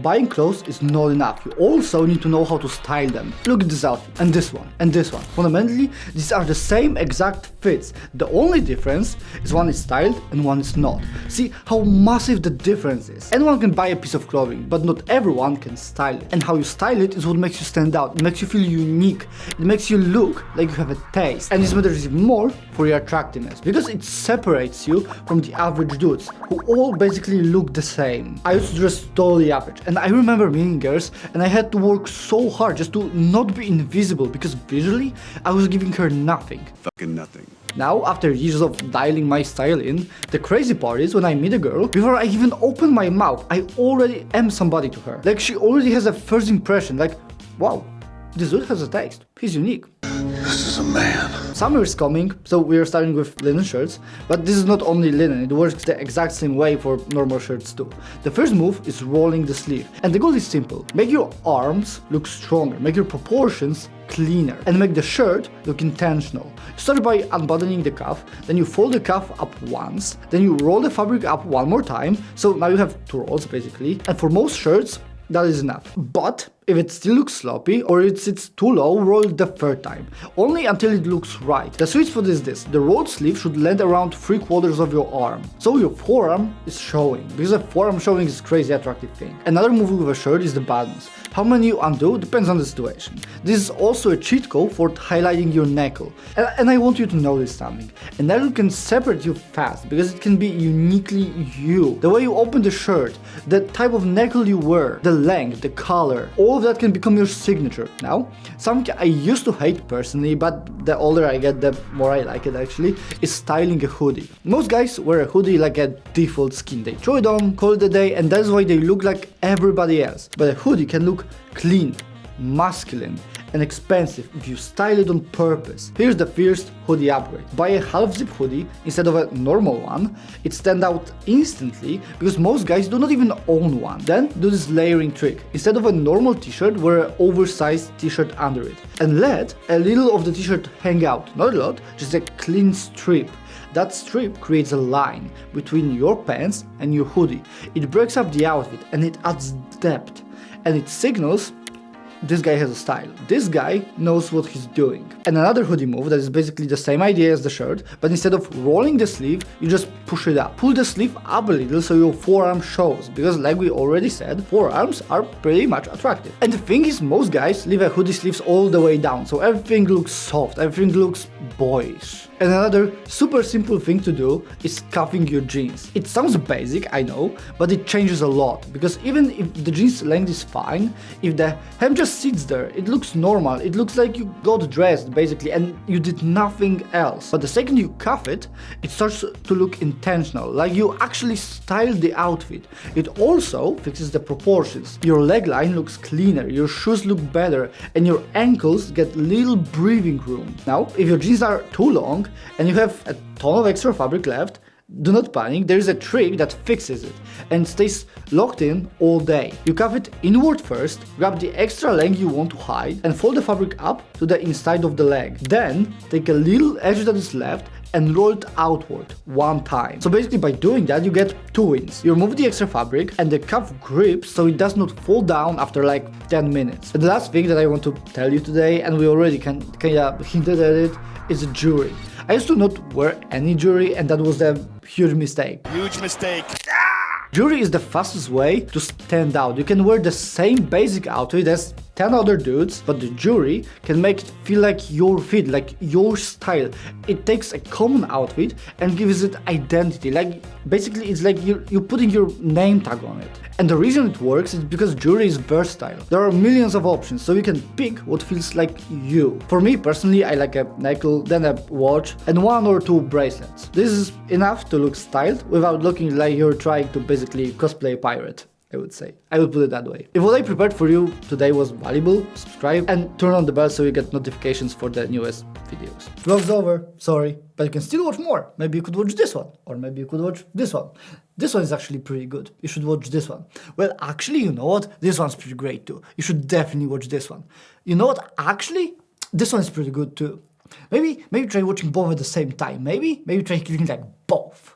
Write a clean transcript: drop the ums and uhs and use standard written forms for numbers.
Buying clothes is not enough, you also need to know how to style them. Look at this outfit, and this one, and this one. Fundamentally, these are the same exact fits. The only difference is one is styled and one is not. See how massive the difference is. Anyone can buy a piece of clothing, but not everyone can style it. And how you style it is what makes you stand out. It makes you feel unique. It makes you look like you have a taste. And this matters even more for your attractiveness, because it separates you from the average dudes, who all basically look the same. I used to dress totally average. And I remember meeting girls and I had to work so hard just to not be invisible, because visually I was giving her nothing. Fucking nothing. Now, after years of dialing my style in, the crazy part is when I meet a girl, before I even open my mouth, I already am somebody to her. Like, she already has a first impression, like, wow, this dude has a taste, he's unique. This is a man. Summer is coming, so we are starting with linen shirts, but this is not only linen, it works the exact same way for normal shirts too. The first move is rolling the sleeve, and the goal is simple. Make your arms look stronger, make your proportions cleaner, and make the shirt look intentional. Start by unbuttoning the cuff, then you fold the cuff up once, then you roll the fabric up one more time, so now you have two rolls basically, and for most shirts, that is enough. But if it still looks sloppy or it sits too low, roll it the third time. Only until it looks right. The sweet spot is this. The rolled sleeve should land around 3/4 of your arm. So your forearm is showing. Because a forearm showing is a crazy attractive thing. Another move with a shirt is the buttons. How many you undo depends on the situation. This is also a cheat code for highlighting your knuckle. And I want you to notice something. A knuckle can separate you fast because it can be uniquely you. The way you open the shirt, the type of knuckle you wear, the length, the color, all of that can become your signature. Now, something I used to hate personally, but the older I get, the more I like it actually, is styling a hoodie. Most guys wear a hoodie like a default skin. They throw it on, call it a day, and that's why they look like everybody else. But a hoodie can look clean, masculine, and expensive if you style it on purpose. Here's the first hoodie upgrade. Buy a half zip hoodie instead of a normal one. It stands out instantly because most guys do not even own one. Then do this layering trick. Instead of a normal t-shirt, wear an oversized t-shirt under it. And let a little of the t-shirt hang out. Not a lot, just a clean strip. That strip creates a line between your pants and your hoodie. It breaks up the outfit and it adds depth. And it signals this guy has a style. This guy knows what he's doing. And another hoodie move that is basically the same idea as the shirt, but instead of rolling the sleeve, you just push it up. Pull the sleeve up a little so your forearm shows, because like we already said, forearms are pretty much attractive. And the thing is, most guys leave a hoodie sleeves all the way down, so everything looks soft, everything looks boyish. And another super simple thing to do is cuffing your jeans. It sounds basic, I know, but it changes a lot, because even if the jeans length is fine, if the hem just sits there, it looks normal, it looks like you got dressed basically and you did nothing else. But the second you cuff it, it starts to look intentional, like you actually styled the outfit. It also fixes the proportions. Your leg line looks cleaner, your shoes look better, and your ankles get little breathing room. Now, if your jeans are too long and you have a ton of extra fabric left, do not panic, there is a trick that fixes it and stays locked in all day. You cuff it inward first, grab the extra length you want to hide and fold the fabric up to the inside of the leg. Then take a little edge that is left and roll it outward one time. So basically by doing that you get two wins. You remove the extra fabric and the cuff grips so it does not fall down after like 10 minutes. And the last thing that I want to tell you today, and we already kinda hinted at it, is jewelry. I used to not wear any jewelry and that was a huge mistake. Huge mistake. Jewelry is the fastest way to stand out. You can wear the same basic outfit as 10 other dudes, but the jewelry can make it feel like your fit, like your style. It takes a common outfit and gives it identity. Like basically it's like you're putting your name tag on it. And the reason it works is because jewelry is versatile. There are millions of options, so you can pick what feels like you. For me personally, I like a necklace, then a watch, and 1 or 2 bracelets. This is enough to look styled without looking like you're trying to basically cosplay a pirate, I would say. I would put it that way. If what I prepared for you today was valuable, subscribe and turn on the bell so you get notifications for the newest videos. Vlog's over, sorry, but you can still watch more. Maybe you could watch this one, or maybe you could watch this one. This one is actually pretty good. You should watch this one. Well, actually, you know what? This one's pretty great too. You should definitely watch this one. You know what? Actually, this one is pretty good too. Maybe try watching both at the same time. Maybe try clicking like both.